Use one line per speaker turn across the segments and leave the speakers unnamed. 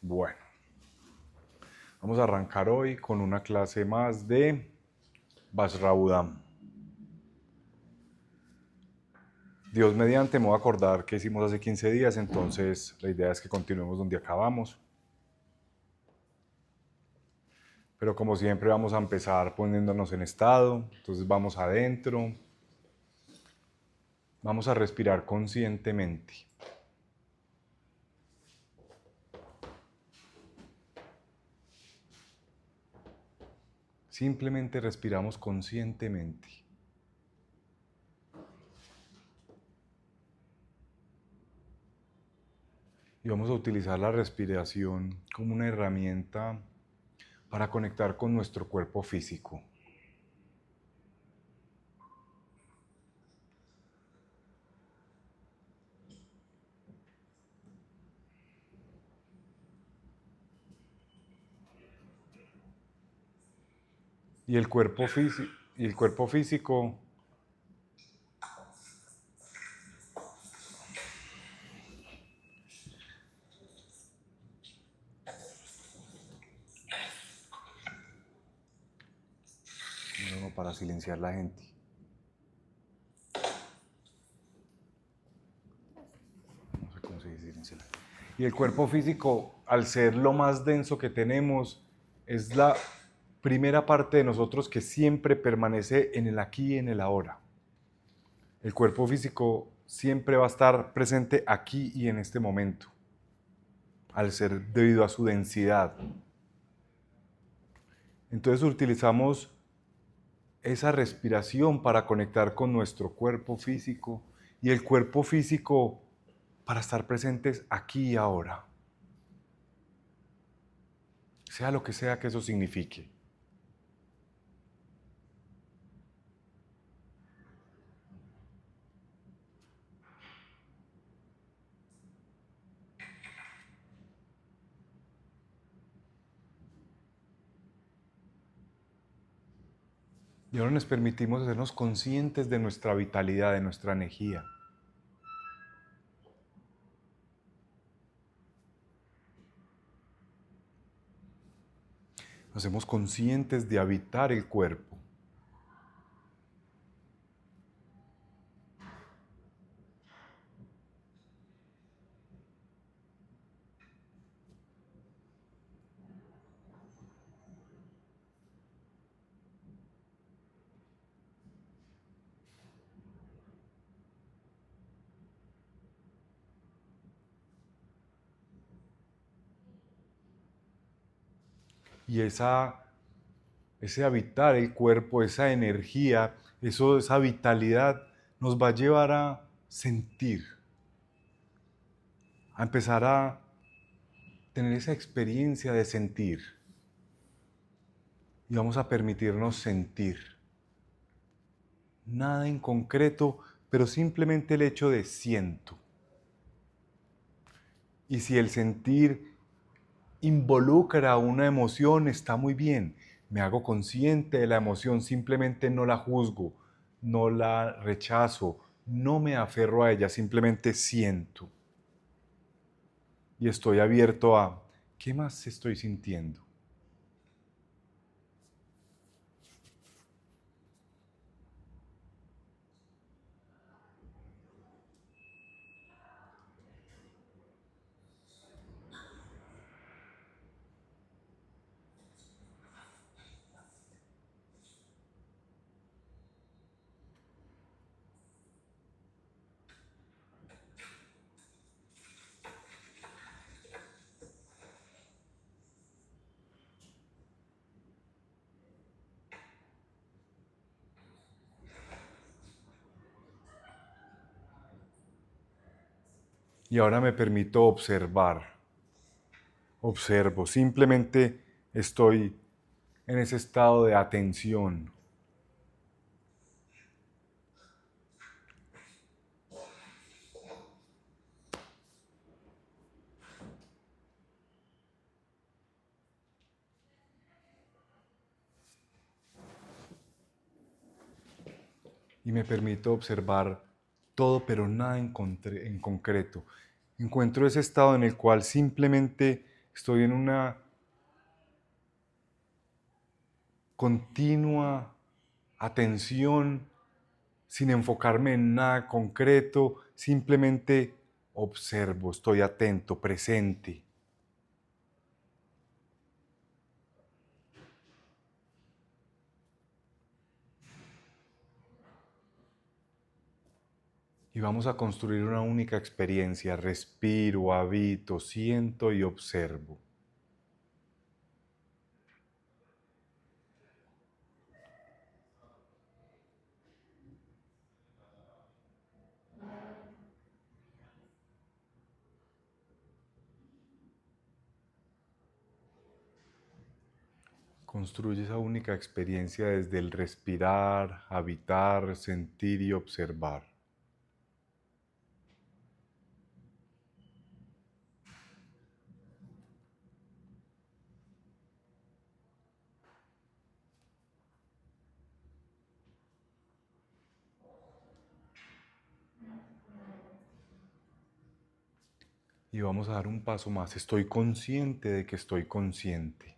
Bueno, vamos a arrancar hoy con una clase más de Vajraudham. Dios mediante, me voy a acordar que hicimos hace 15 días, entonces la idea es que continuemos donde acabamos. Pero como siempre vamos a empezar poniéndonos en estado, entonces vamos adentro, vamos a respirar conscientemente. Simplemente respiramos conscientemente. Y vamos a utilizar la respiración como una herramienta para conectar con nuestro cuerpo físico. Y el cuerpo físico no, para silenciar la gente. No sé cómo se dice silenciar. Y el cuerpo físico, al ser lo más denso que tenemos, es la primera parte de nosotros que siempre permanece en el aquí y en el ahora. El cuerpo físico siempre va a estar presente aquí y en este momento, al ser debido a su densidad. Entonces utilizamos esa respiración para conectar con nuestro cuerpo físico y el cuerpo físico para estar presentes aquí y ahora. Sea lo que sea que eso signifique. Y ahora nos permitimos hacernos conscientes de nuestra vitalidad, de nuestra energía. Nos hacemos conscientes de habitar el cuerpo. Y ese habitar el cuerpo, esa energía, esa vitalidad nos va a llevar a sentir, a empezar a tener esa experiencia de sentir. Y vamos a permitirnos sentir. Nada en concreto, pero simplemente el hecho de siento. Y si el sentir involucra una emoción, está muy bien. Me hago consciente de la emoción, simplemente no la juzgo, no la rechazo, no me aferro a ella, simplemente siento. Y estoy abierto a, ¿qué más estoy sintiendo? Y ahora me permito observar. Observo, simplemente estoy en ese estado de atención. Y me permito observar todo, pero nada en concreto. Encuentro ese estado en el cual simplemente Estoy en una continua atención sin enfocarme en nada concreto, simplemente observo, estoy atento, presente. Y vamos a construir una única experiencia. Respiro, habito, siento y observo. Construye esa única experiencia desde el respirar, habitar, sentir y observar. Y vamos a dar un paso más. Estoy consciente de que estoy consciente.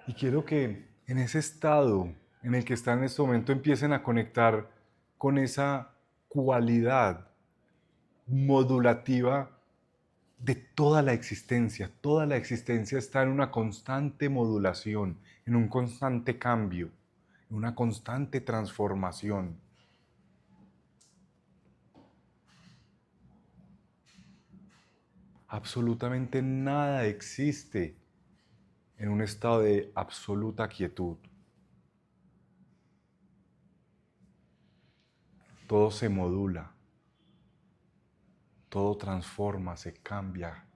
Y quiero que en ese estado en el que están en este momento empiecen a conectar con esa cualidad modulativa de toda la existencia. Toda la existencia está en una constante modulación, en un constante cambio, en una constante transformación. Absolutamente nada existe en un estado de absoluta quietud. Todo se modula, todo transforma, se cambia.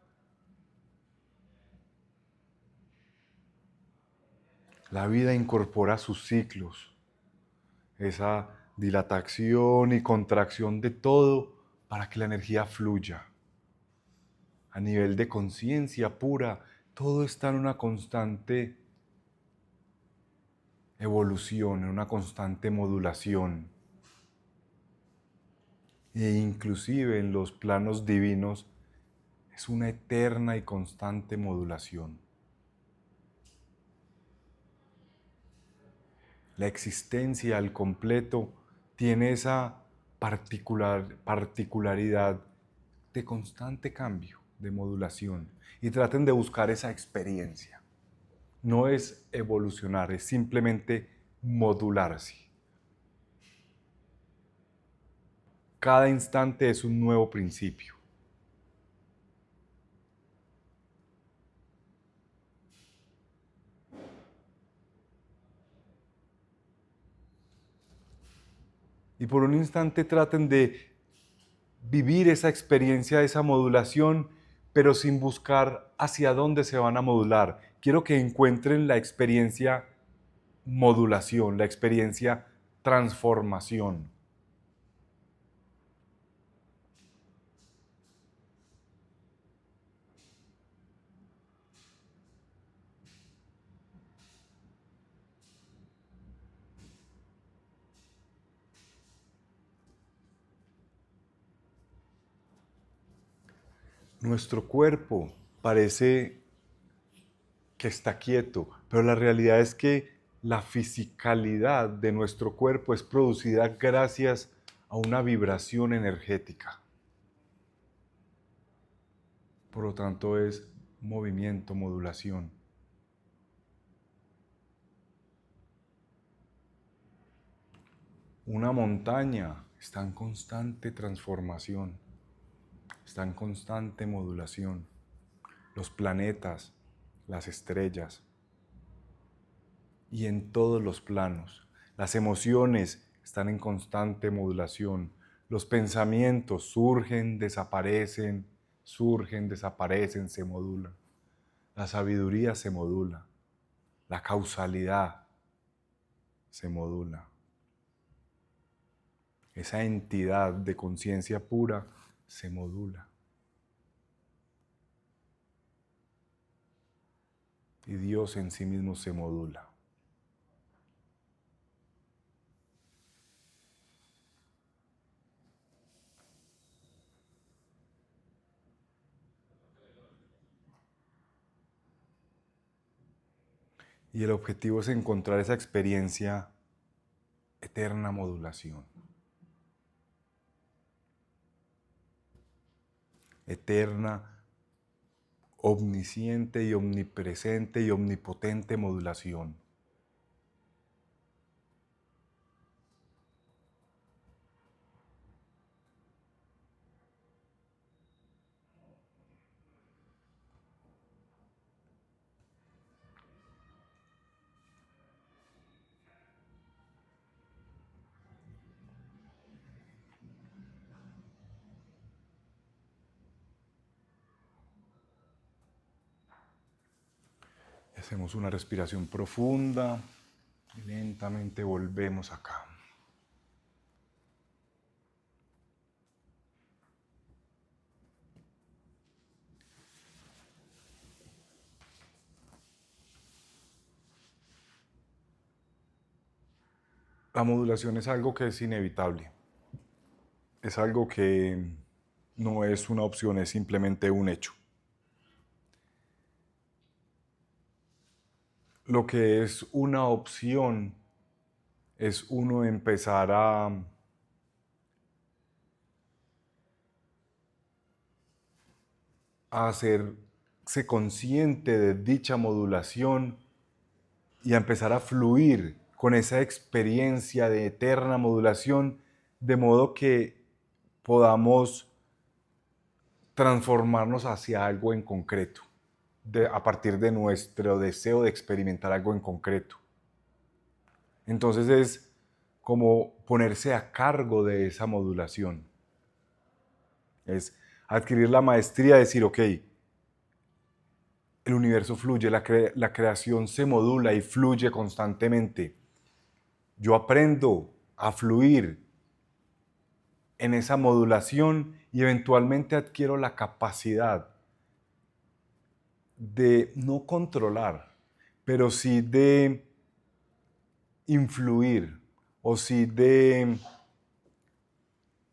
La vida incorpora sus ciclos, esa dilatación y contracción de todo para que la energía fluya. A nivel de conciencia pura, todo está en una constante evolución, en una constante modulación. E inclusive en los planos divinos es una eterna y constante modulación. La existencia al completo tiene esa particularidad de constante cambio, de modulación. Y traten de buscar esa experiencia. No es evolucionar, es simplemente modularse. Cada instante es un nuevo principio. Y por un instante traten de vivir esa experiencia, esa modulación, pero sin buscar hacia dónde se van a modular. Quiero que encuentren la experiencia modulación, la experiencia transformación. Nuestro cuerpo parece que está quieto, pero la realidad es que la fisicalidad de nuestro cuerpo es producida gracias a una vibración energética. Por lo tanto es movimiento, modulación. Una montaña está en constante transformación, está en constante modulación. Los planetas, las estrellas y en todos los planos. Las emociones están en constante modulación. Los pensamientos surgen, desaparecen, se modulan. La sabiduría se modula. La causalidad se modula. esa entidad de conciencia pura se modula. Y Dios en sí mismo se modula. Y el objetivo es encontrar esa experiencia eterna modulación. Eterna, omnisciente y omnipresente y omnipotente modulación. Hacemos una respiración profunda y lentamente volvemos acá. La modulación es algo que es inevitable. Es algo que no es una opción, es simplemente un hecho. Lo que es una opción es uno empezar a hacerse consciente de dicha modulación y a empezar a fluir con esa experiencia de eterna modulación, de modo que podamos transformarnos hacia algo en concreto, a partir de nuestro deseo de experimentar algo en concreto. Entonces es como ponerse a cargo de esa modulación. Es adquirir la maestría de decir, ok, el universo fluye, la creación se modula y fluye constantemente. Yo aprendo a fluir en esa modulación y eventualmente adquiero la capacidad de no controlar, pero sí de influir o sí de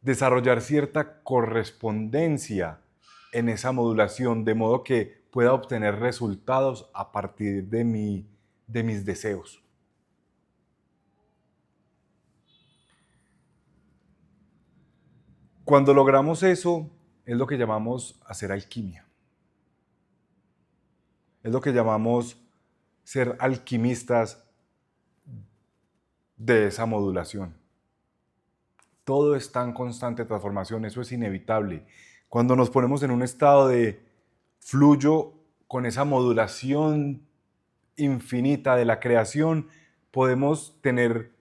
desarrollar cierta correspondencia en esa modulación, de modo que pueda obtener resultados a partir de mis deseos. Cuando logramos eso, es lo que llamamos hacer alquimia. Es lo que llamamos ser alquimistas de esa modulación. Todo está en constante transformación, eso es inevitable. Cuando nos ponemos en un estado de fluyo con esa modulación infinita de la creación, podemos tener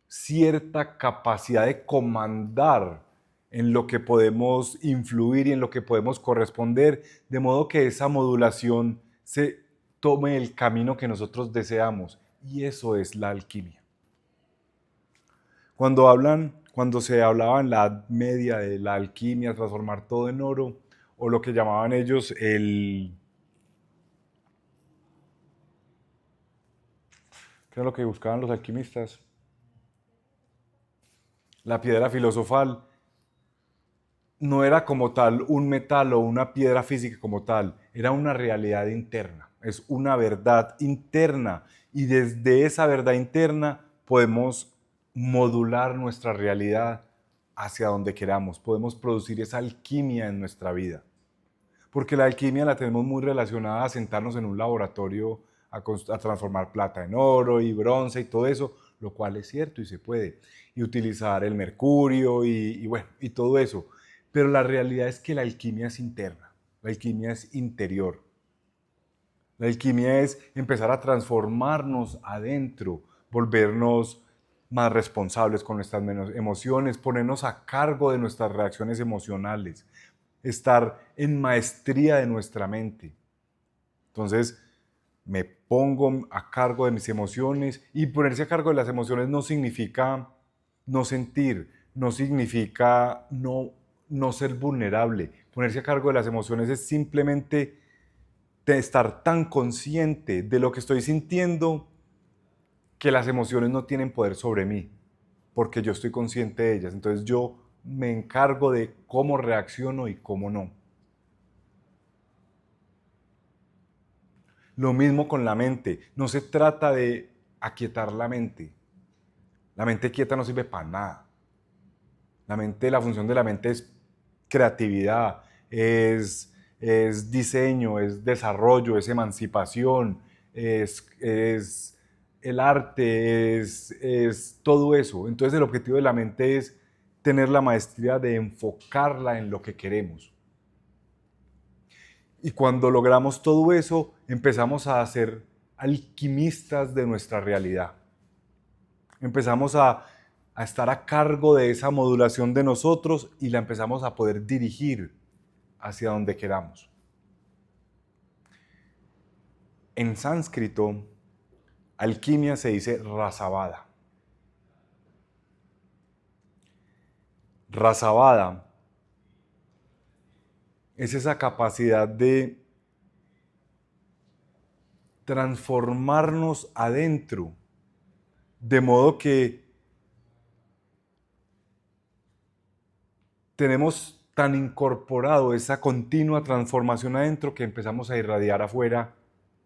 cierta capacidad de comandar en lo que podemos influir y en lo que podemos corresponder, de modo que esa modulación se tome el camino que nosotros deseamos. Y eso es la alquimia. Cuando se hablaba en la Edad Media de la alquimia, transformar todo en oro, o lo que llamaban ellos ¿qué era lo que buscaban los alquimistas? La piedra filosofal no era como tal un metal o una piedra física como tal, era una realidad interna, es una verdad interna y desde esa verdad interna podemos modular nuestra realidad hacia donde queramos, podemos producir esa alquimia en nuestra vida. Porque la alquimia la tenemos muy relacionada a sentarnos en un laboratorio a transformar plata en oro y bronce y todo eso, lo cual es cierto y se puede. Y utilizar el mercurio y todo eso. Pero la realidad es que la alquimia es interna, la alquimia es interior. La alquimia es empezar a transformarnos adentro, volvernos más responsables con nuestras emociones, ponernos a cargo de nuestras reacciones emocionales, estar en maestría de nuestra mente. Entonces, me pongo a cargo de mis emociones y ponerse a cargo de las emociones no significa no sentir, no significa no ser vulnerable. Ponerse a cargo de las emociones es simplemente de estar tan consciente de lo que estoy sintiendo que las emociones no tienen poder sobre mí, porque yo estoy consciente de ellas. Entonces yo me encargo de cómo reacciono y cómo no. Lo mismo con la mente. No se trata de aquietar la mente. La mente quieta no sirve para nada. La función de la mente es creatividad, es diseño, es desarrollo, es emancipación, es el arte, es todo eso. Entonces el objetivo de la mente es tener la maestría de enfocarla en lo que queremos. Y cuando logramos todo eso, empezamos a ser alquimistas de nuestra realidad. Empezamos a estar a cargo de esa modulación de nosotros y la empezamos a poder dirigir hacia donde queramos. En sánscrito, alquimia se dice rasavada. Rasavada es esa capacidad de transformarnos adentro, de modo que tenemos tan incorporado esa continua transformación adentro que empezamos a irradiar afuera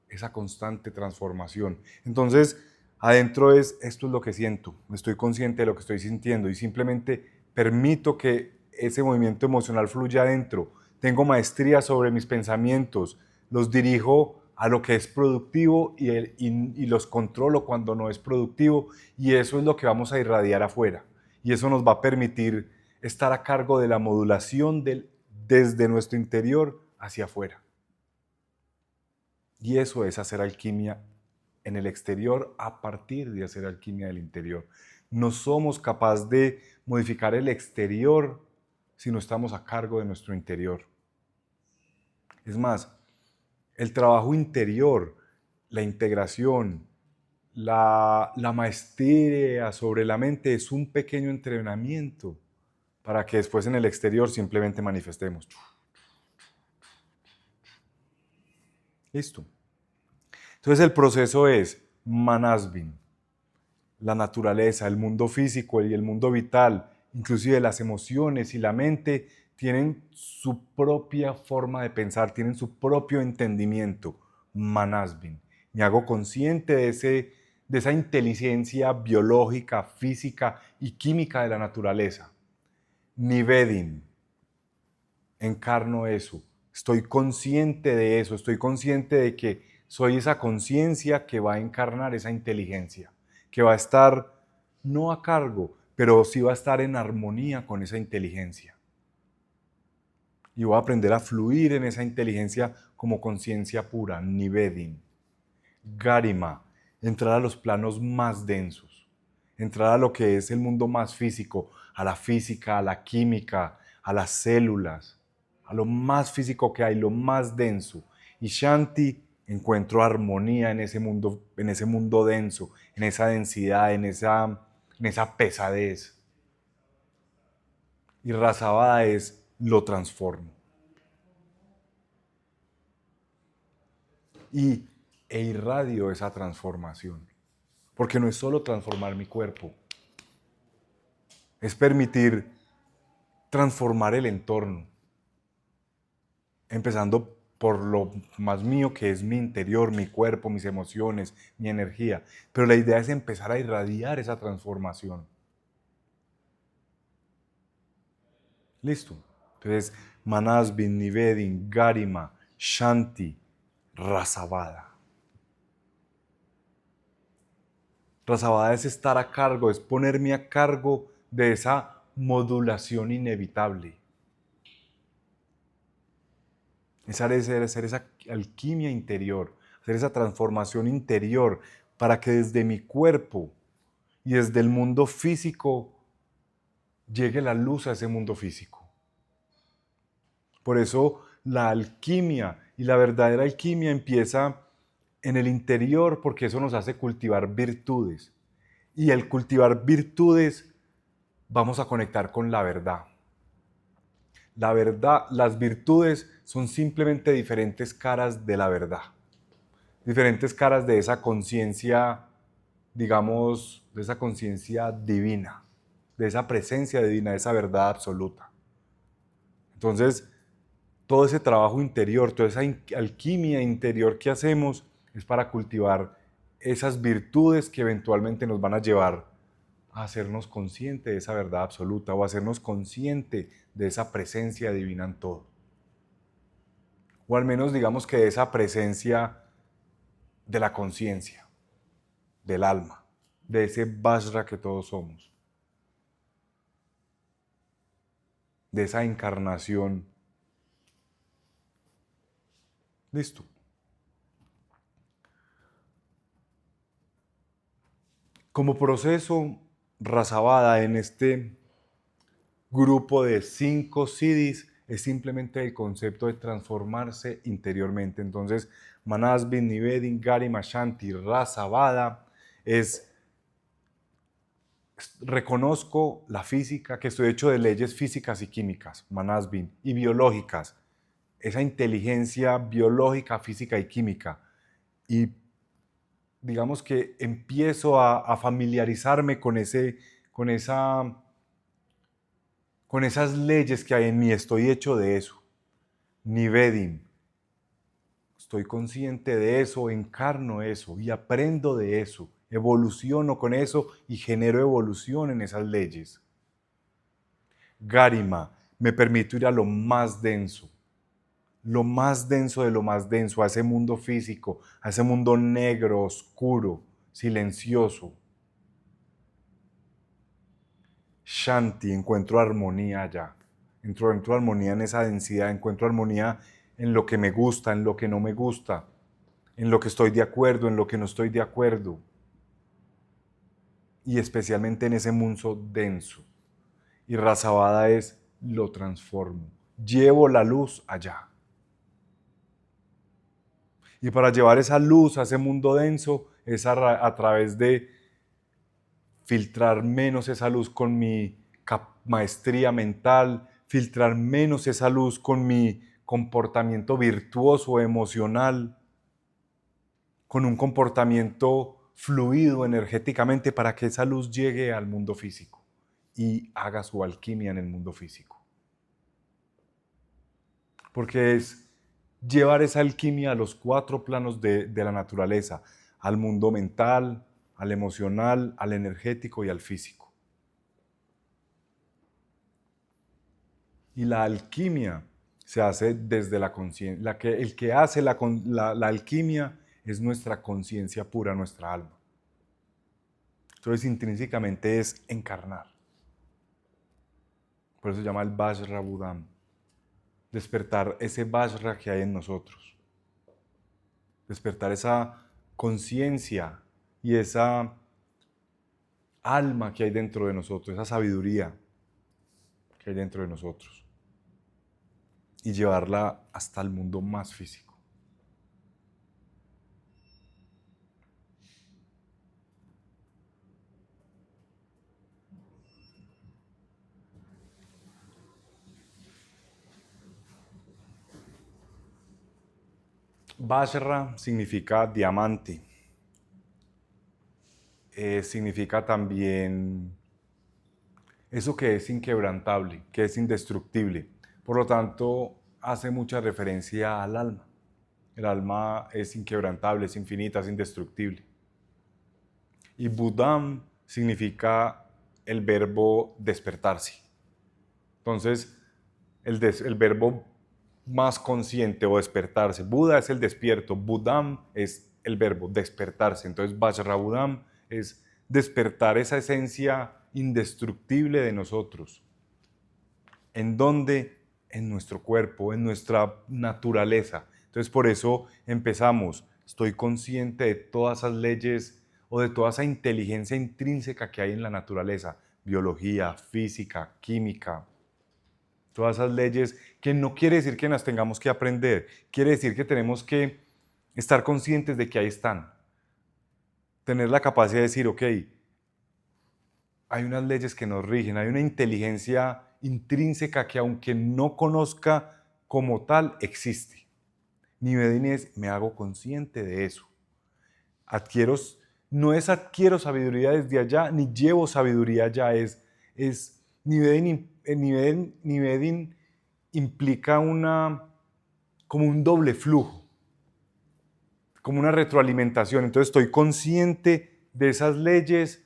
esa constante transformación. Entonces, adentro esto es lo que siento, estoy consciente de lo que estoy sintiendo y simplemente permito que ese movimiento emocional fluya adentro. Tengo maestría sobre mis pensamientos, los dirijo a lo que es productivo y los controlo cuando no es productivo, y eso es lo que vamos a irradiar afuera. Y eso nos va a permitir estar a cargo de la modulación desde nuestro interior hacia afuera. Y eso es hacer alquimia en el exterior a partir de hacer alquimia del interior. No somos capaces de modificar el exterior si no estamos a cargo de nuestro interior. Es más, el trabajo interior, la integración, la maestría sobre la mente es un pequeño entrenamiento para que después en el exterior simplemente manifestemos. Listo. Entonces el proceso es Manasvin, la naturaleza, el mundo físico y el mundo vital, inclusive las emociones y la mente, tienen su propia forma de pensar, tienen su propio entendimiento. Manasvin. Me hago consciente de esa inteligencia biológica, física y química de la naturaleza. Nivedin. Encarno eso. Estoy consciente de eso, estoy consciente de que soy esa conciencia que va a encarnar esa inteligencia, que va a estar no a cargo, pero sí va a estar en armonía con esa inteligencia. Y voy a aprender a fluir en esa inteligencia como conciencia pura, Nivedin. Garima, entrar a los planos más densos, entrar a lo que es el mundo más físico, a la física, a la química, a las células, a lo más físico que hay, lo más denso. Y Shanti, encuentro armonía en ese mundo denso, en esa densidad, en esa pesadez. Y Rasavada es lo transformo. E irradio esa transformación. Porque no es solo transformar mi cuerpo, es permitir transformar el entorno, empezando por lo más mío, que es mi interior, mi cuerpo, mis emociones, mi energía. Pero la idea es empezar a irradiar esa transformación. Listo. Entonces, Manasvin, Nivedin, Garima, Shanti, Rasavada. Rasavada es estar a cargo, es ponerme a cargo de esa modulación inevitable. Es hacer esa alquimia interior, hacer esa transformación interior para que desde mi cuerpo y desde el mundo físico llegue la luz a ese mundo físico. Por eso la alquimia y la verdadera alquimia empieza en el interior, porque eso nos hace cultivar virtudes. Y el cultivar virtudes vamos a conectar con la verdad. La verdad, las virtudes son simplemente diferentes caras de la verdad, diferentes caras de esa conciencia, digamos, de esa conciencia divina, de esa presencia divina, de esa verdad absoluta. Entonces, todo ese trabajo interior, toda esa alquimia interior que hacemos es para cultivar esas virtudes que eventualmente nos van a llevar a hacernos consciente de esa verdad absoluta o a hacernos consciente de esa presencia divina en todo. O al menos digamos que de esa presencia de la conciencia, del alma, de ese Vajra que todos somos, de esa encarnación. Listo. Como proceso, Rasavada en este grupo de 5 siddhis es simplemente el concepto de transformarse interiormente. Entonces, Manasvin, Nivedin, Garima, Shanti, Rasavada es reconozco la física, que estoy hecho de leyes físicas y químicas, Manasvin, y biológicas, esa inteligencia biológica, física y química. Y digamos que empiezo a familiarizarme con esa con esas leyes que hay en mí, estoy hecho de eso. Nivedim, estoy consciente de eso, encarno eso y aprendo de eso, evoluciono con eso y genero evolución en esas leyes. Garima, me permito ir a lo más denso de lo más denso, a ese mundo físico, a ese mundo negro, oscuro, silencioso. Shanti, encuentro armonía allá. Encuentro armonía en esa densidad, encuentro armonía en lo que me gusta, en lo que no me gusta, en lo que estoy de acuerdo, en lo que no estoy de acuerdo. Y especialmente en ese mundo denso. Y Rasavada es, lo transformo. Llevo la luz allá. Y para llevar esa luz a ese mundo denso es a través de filtrar menos esa luz con mi maestría mental, filtrar menos esa luz con mi comportamiento virtuoso, emocional, con un comportamiento fluido energéticamente para que esa luz llegue al mundo físico y haga su alquimia en el mundo físico. Porque es llevar esa alquimia a los 4 planos de la naturaleza, al mundo mental, al emocional, al energético y al físico. Y la alquimia se hace desde la conciencia. El que hace la alquimia es nuestra conciencia pura, nuestra alma. Entonces, intrínsecamente es encarnar. Por eso se llama el Vajra Budam. Despertar ese Vajra que hay en nosotros. Despertar esa conciencia y esa alma que hay dentro de nosotros, esa sabiduría que hay dentro de nosotros. Y llevarla hasta el mundo más físico. Vajra significa diamante. Significa también eso que es inquebrantable, que es indestructible. Por lo tanto, hace mucha referencia al alma. El alma es inquebrantable, es infinita, es indestructible. Y Budam significa el verbo despertarse. Entonces, el verbo más consciente o despertarse. Buda es el despierto, Budam es el verbo despertarse. Entonces, Vajra Budam es despertar esa esencia indestructible de nosotros. ¿En dónde? En nuestro cuerpo, en nuestra naturaleza. Entonces, por eso empezamos. Estoy consciente de todas esas leyes o de toda esa inteligencia intrínseca que hay en la naturaleza. Biología, física, química, todas esas leyes que no quiere decir que las tengamos que aprender, quiere decir que tenemos que estar conscientes de que ahí están. Tener la capacidad de decir, ok, hay unas leyes que nos rigen, hay una inteligencia intrínseca que aunque no conozca como tal, existe. Nivedin es, me hago consciente de eso. Adquiero, no es adquiero sabiduría desde allá, ni llevo sabiduría allá, es Nivedin implica como un doble flujo, como una retroalimentación. Entonces estoy consciente de esas leyes,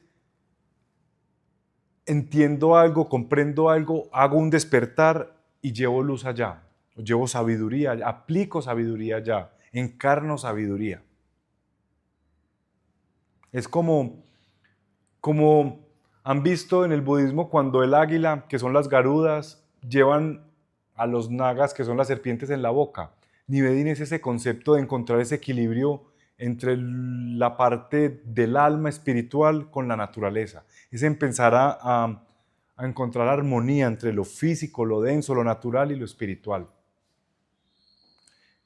entiendo algo, comprendo algo, hago un despertar y llevo luz allá, llevo sabiduría, aplico sabiduría allá, encarno sabiduría. Es como han visto en el budismo cuando el águila, que son las garudas, llevan a los nagas, que son las serpientes, en la boca. Nivedin es ese concepto de encontrar ese equilibrio entre la parte del alma espiritual con la naturaleza. Es empezar a encontrar armonía entre lo físico, lo denso, lo natural y lo espiritual.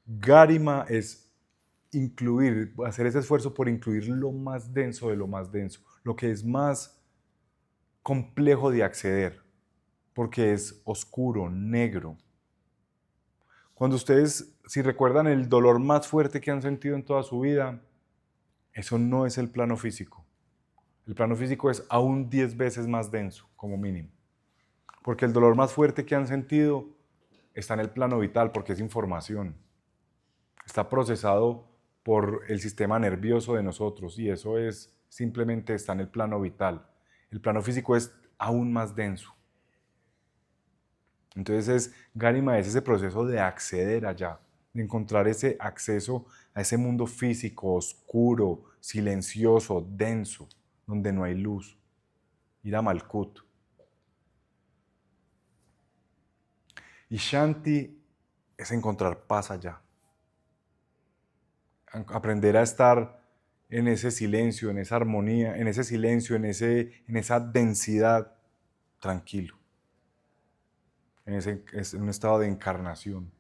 Garima es incluir, hacer ese esfuerzo por incluir lo más denso de lo más denso, lo que es más complejo de acceder, porque es oscuro, negro. Cuando ustedes, si recuerdan el dolor más fuerte que han sentido en toda su vida, eso no es el plano físico. El plano físico es aún 10 veces más denso, como mínimo. Porque el dolor más fuerte que han sentido está en el plano vital, porque es información. Está procesado por el sistema nervioso de nosotros y eso es simplemente está en el plano vital. El plano físico es aún más denso. Entonces Garima es ese proceso de acceder allá, de encontrar ese acceso a ese mundo físico, oscuro, silencioso, denso, donde no hay luz. Ir a Malkut. Y Shanti es encontrar paz allá. Aprender a estar en ese silencio, en esa armonía, en ese silencio, en esa densidad, tranquilo. En un estado de encarnación,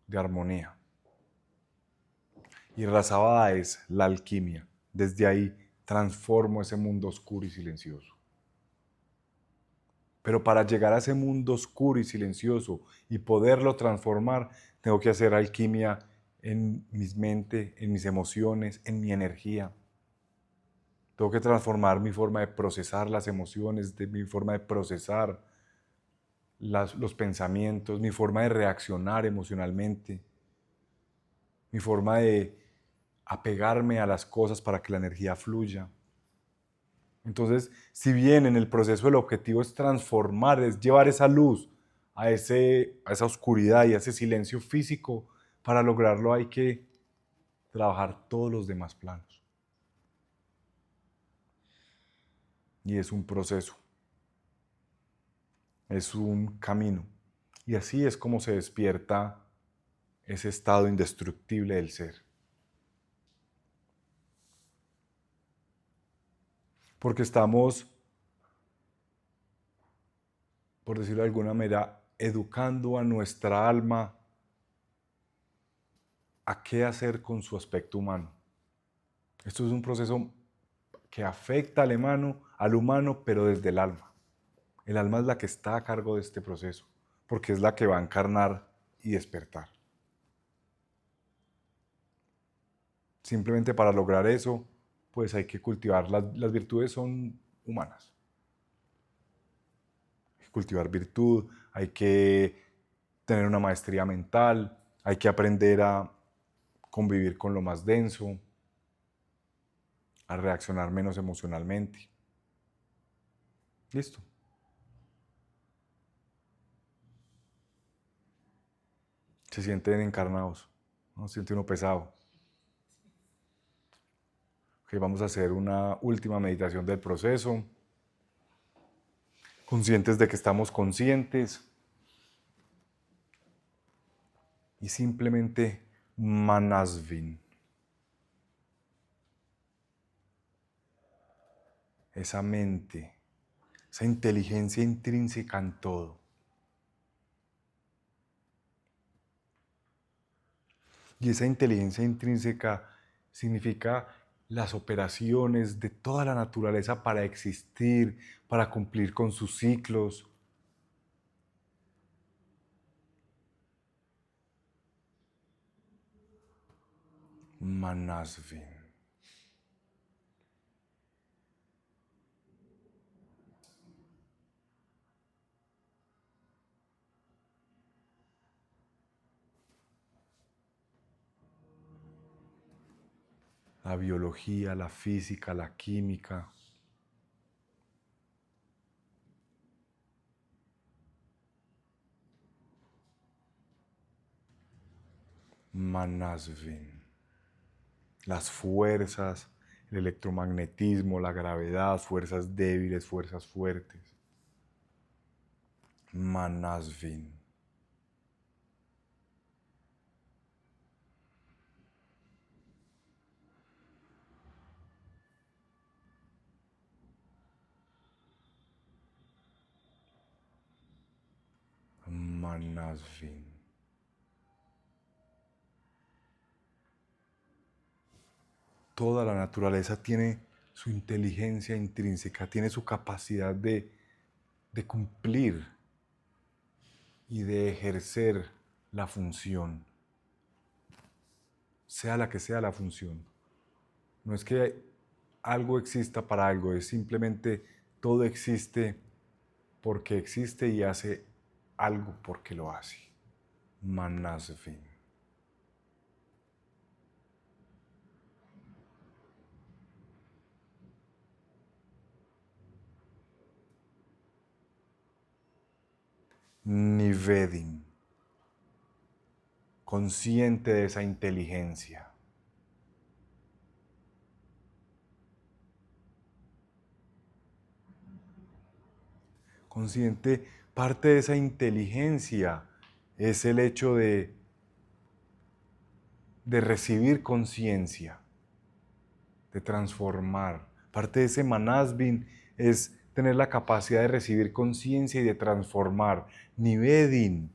de armonía. Y Rasavada es la alquimia. Desde ahí transformo ese mundo oscuro y silencioso. Pero para llegar a ese mundo oscuro y silencioso y poderlo transformar, tengo que hacer alquimia en mi mente, en mis emociones, en mi energía. Tengo que transformar mi forma de procesar las emociones, mi forma de procesar los pensamientos, mi forma de reaccionar emocionalmente, mi forma de apegarme a las cosas para que la energía fluya. Entonces, si bien en el proceso el objetivo es transformar, es llevar esa luz a esa oscuridad y a ese silencio físico, para lograrlo hay que trabajar todos los demás planos. Y es un proceso, es un camino. Y así es como se despierta ese estado indestructible del ser. Porque estamos, por decirlo de alguna manera, educando a nuestra alma a qué hacer con su aspecto humano. Esto es un proceso que afecta al humano, pero desde el alma. El alma es la que está a cargo de este proceso, porque es la que va a encarnar y despertar. Simplemente para lograr eso, pues hay que cultivar, las virtudes son humanas. Hay que cultivar virtud, hay que tener una maestría mental, hay que aprender a convivir con lo más denso, a reaccionar menos emocionalmente. Listo. Se sienten encarnados, ¿no? Se siente uno pesado. Okay, vamos a hacer una última meditación del proceso. Conscientes de que estamos conscientes. Y simplemente manasvin. Esa mente, esa inteligencia intrínseca en todo. Y esa inteligencia intrínseca significa las operaciones de toda la naturaleza para existir, para cumplir con sus ciclos. Manasvin. La biología, la física, la química. Manasvin. Las fuerzas, el electromagnetismo, la gravedad, fuerzas débiles, fuerzas fuertes. Manasvin. Manasvin. Toda la naturaleza tiene su inteligencia intrínseca, tiene su capacidad de cumplir y de ejercer la función, sea la que sea la función. No es que algo exista para algo, es simplemente todo existe porque existe y hace algo porque lo hace. Manasvin. Nivedim. Consciente de esa inteligencia. Consciente, parte de esa inteligencia es el hecho de recibir conciencia, de transformar. Parte de ese manasvin es tener la capacidad de recibir conciencia y de transformar. Nivedin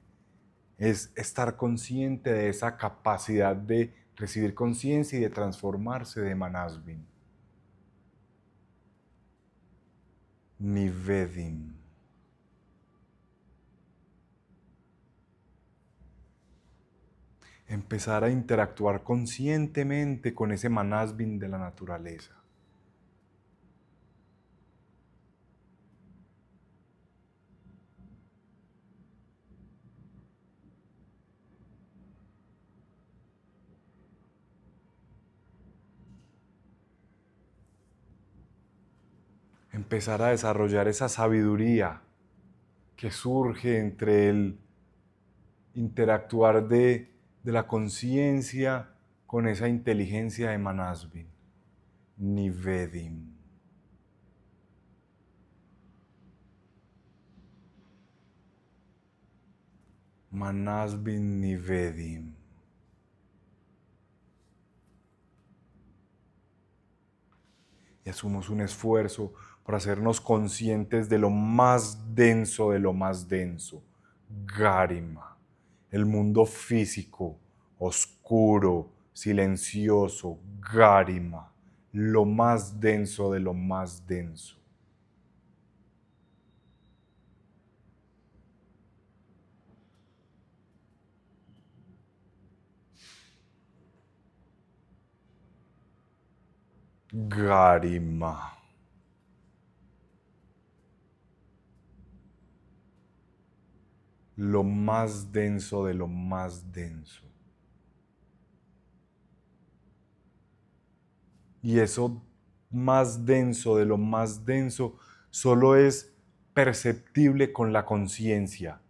es estar consciente de esa capacidad de recibir conciencia y de transformarse de manasvin. Nivedin. Empezar a interactuar conscientemente con ese manasvin de la naturaleza. Empezar a desarrollar esa sabiduría que surge entre el interactuar de la conciencia con esa inteligencia de Manasvin. Nivedim. Manasvin Nivedim. Y hacemos un esfuerzo por hacernos conscientes de lo más denso de lo más denso. Garima. El mundo físico, oscuro, silencioso. Garima. Lo más denso de lo más denso. Garima. Lo más denso de lo más denso. Y eso más denso de lo más denso solo es perceptible con la conciencia.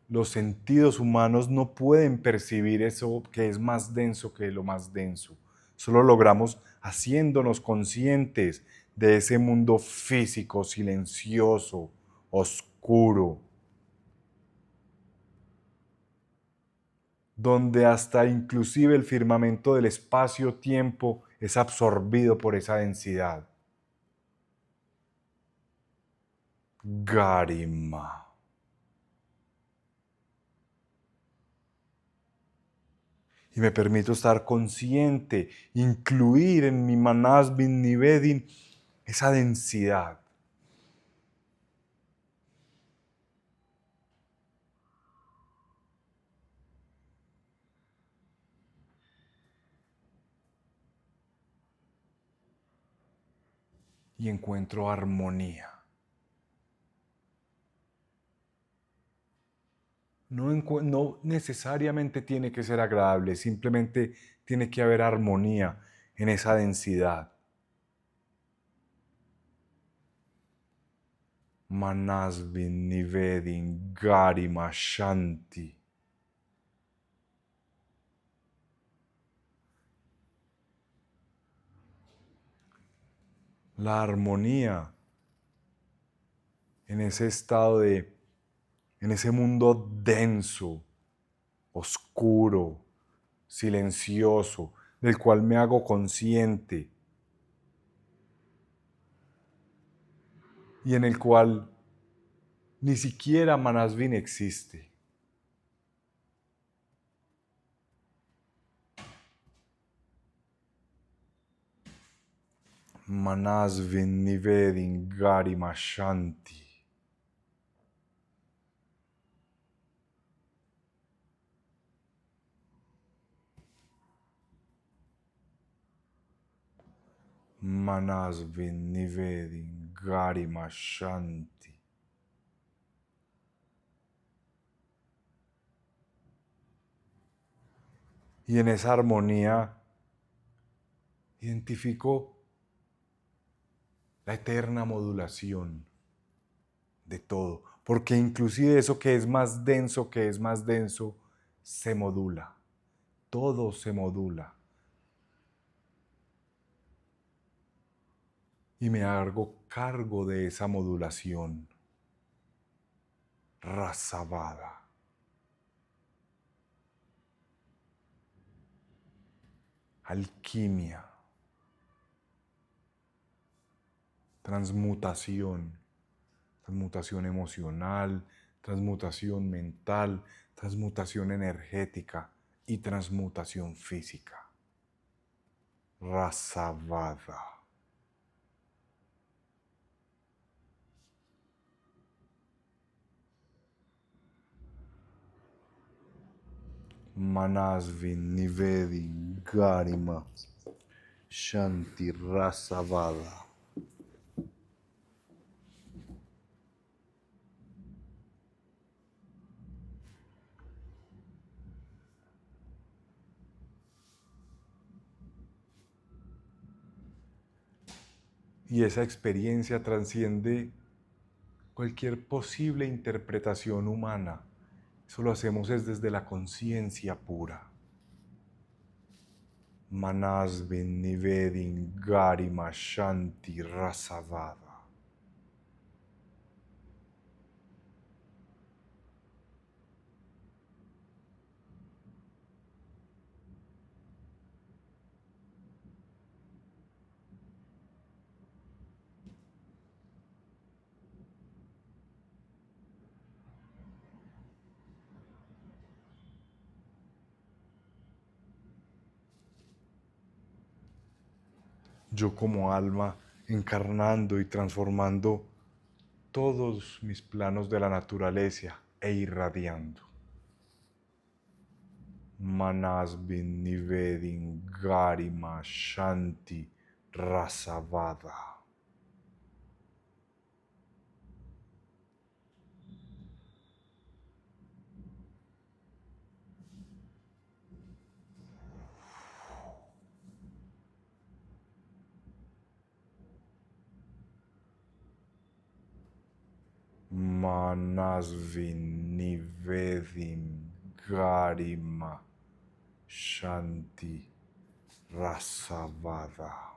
Los sentidos humanos no pueden percibir eso que es más denso que lo más denso. Solo logramos haciéndonos conscientes de ese mundo físico, silencioso, oscuro, donde hasta inclusive el firmamento del espacio-tiempo es absorbido por esa densidad. Garima. Y me permito estar consciente, incluir en mi Manas Bin Nivedin esa densidad. Y encuentro armonía. No necesariamente tiene que ser agradable, simplemente tiene que haber armonía en esa densidad. Manasvin Nivedin Garima Shanti. La armonía en ese estado en ese mundo denso, oscuro, silencioso, del cual me hago consciente y en el cual ni siquiera Manasvin existe. Manasvin Nivedin Garima Shanti. Manasvin Nivedin Garima Shanti. Y en esa armonía identifico la eterna modulación de todo, porque inclusive eso que es más denso, se modula, todo se modula. Y me hago cargo de esa modulación. Rasavada. Alquimia. Transmutación. Transmutación emocional, transmutación mental, transmutación energética y transmutación física. Rasavada. Manasvin Nivedin Garima Shanti Rasavada. Y esa experiencia trasciende cualquier posible interpretación humana. Eso lo hacemos es desde la conciencia pura. Manasvin Nivedin Garima Shanti Rasavada. Yo como alma encarnando y transformando todos mis planos de la naturaleza e irradiando. Manasvin Nivedin Garima Shanti Rasavada. Manasvin Nivedin Garima Shanti Rasavada.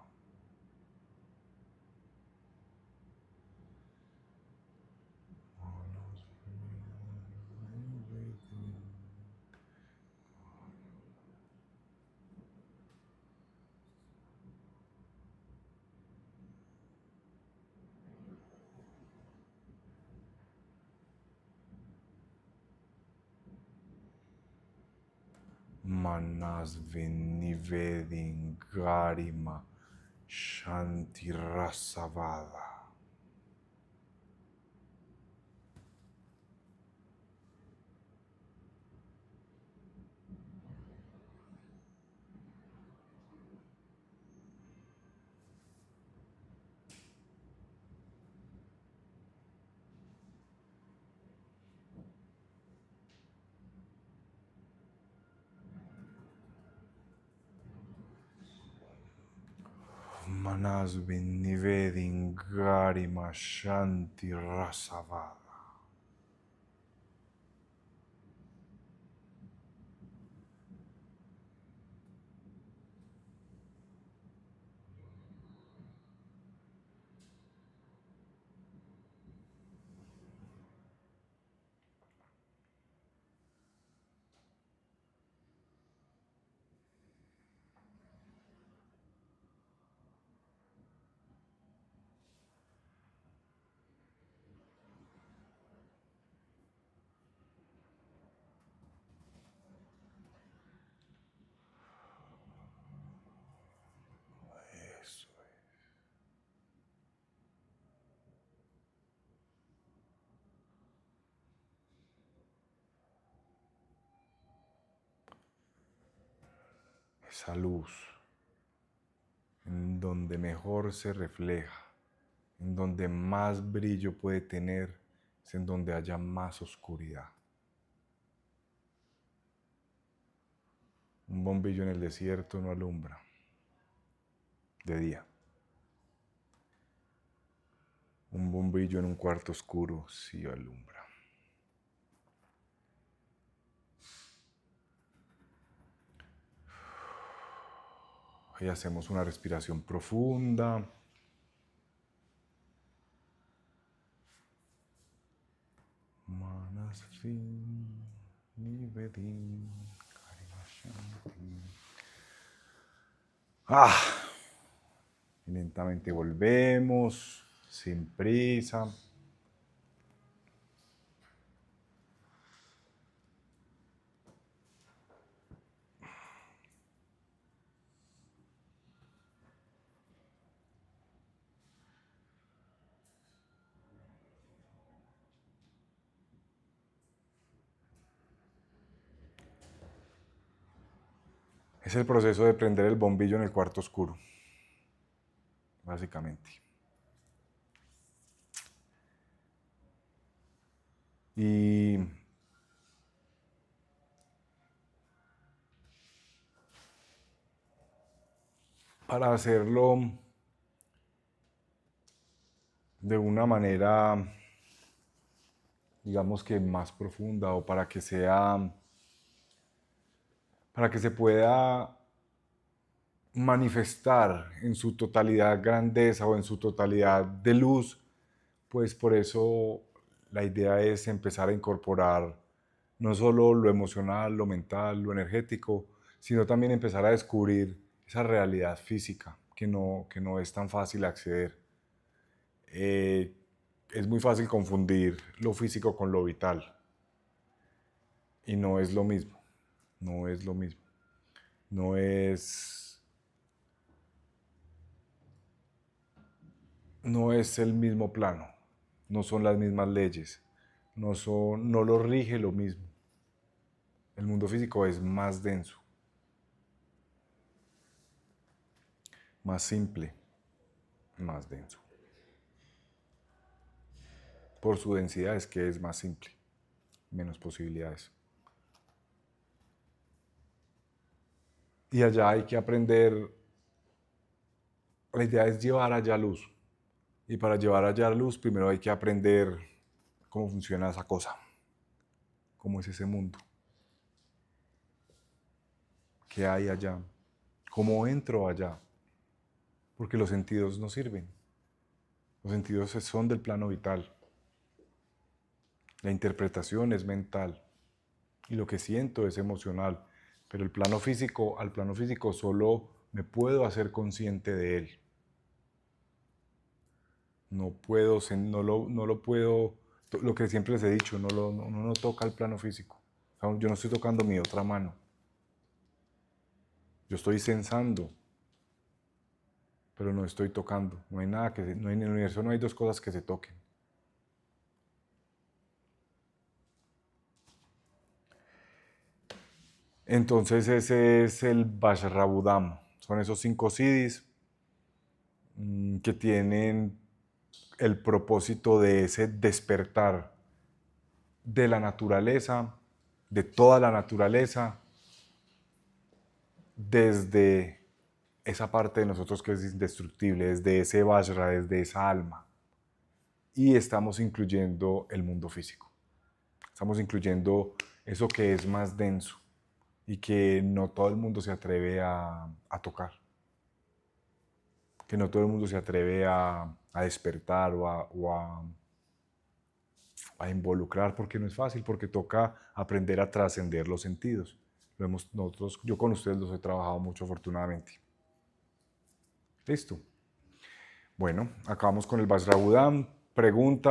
Manasvin Nivedin Garima Shanti Rasavada. Manasvin Nivedin Garima Shanti Rasavada. Eso. Esa luz en donde mejor se refleja, en donde más brillo puede tener, es en donde haya más oscuridad. Un bombillo en el desierto no alumbra de día. Un bombillo en un cuarto oscuro sí alumbra. Y hacemos una respiración profunda. Manasvin Nivedin Garima Shanti. Y lentamente volvemos, sin prisa. Es el proceso de prender el bombillo en el cuarto oscuro, básicamente. Y para hacerlo de una manera, digamos que más profunda, o para que se pueda manifestar en su totalidad grandeza o en su totalidad de luz, pues por eso la idea es empezar a incorporar no solo lo emocional, lo mental, lo energético, sino también empezar a descubrir esa realidad física que no es tan fácil acceder. Es muy fácil confundir lo físico con lo vital y no es lo mismo, no es lo mismo, no es, no es el mismo plano, no son las mismas leyes, no lo rige lo mismo. El mundo físico es más denso, más simple, más denso. Por su densidad es que es más simple, menos posibilidades. Y allá hay que aprender, la idea es llevar allá luz. Y para llevar allá luz, primero hay que aprender cómo funciona esa cosa, cómo es ese mundo, qué hay allá, cómo entro allá, porque los sentidos no sirven. Los sentidos son del plano vital. La interpretación es mental y lo que siento es emocional, pero el plano físico, al plano físico solo me puedo hacer consciente de él. No puedo, no lo puedo, lo que siempre les he dicho, no toca el plano físico. Yo no estoy tocando mi otra mano. Yo estoy sensando, pero no estoy tocando. No hay nada no hay, en el universo no hay dos cosas que se toquen. Entonces ese es el Vajrabhudam. Son esos 5 siddhis que tienen el propósito de ese despertar de la naturaleza, de toda la naturaleza, desde esa parte de nosotros que es indestructible, desde ese Vajra, desde esa alma. Y estamos incluyendo el mundo físico. Estamos incluyendo eso que es más denso y que no todo el mundo se atreve a tocar. Que no todo el mundo se atreve a despertar a involucrar, porque no es fácil, porque toca aprender a trascender los sentidos. Nosotros, yo con ustedes los he trabajado mucho, afortunadamente. Listo. Bueno, acabamos con el Vajrabhudam. Pregunta.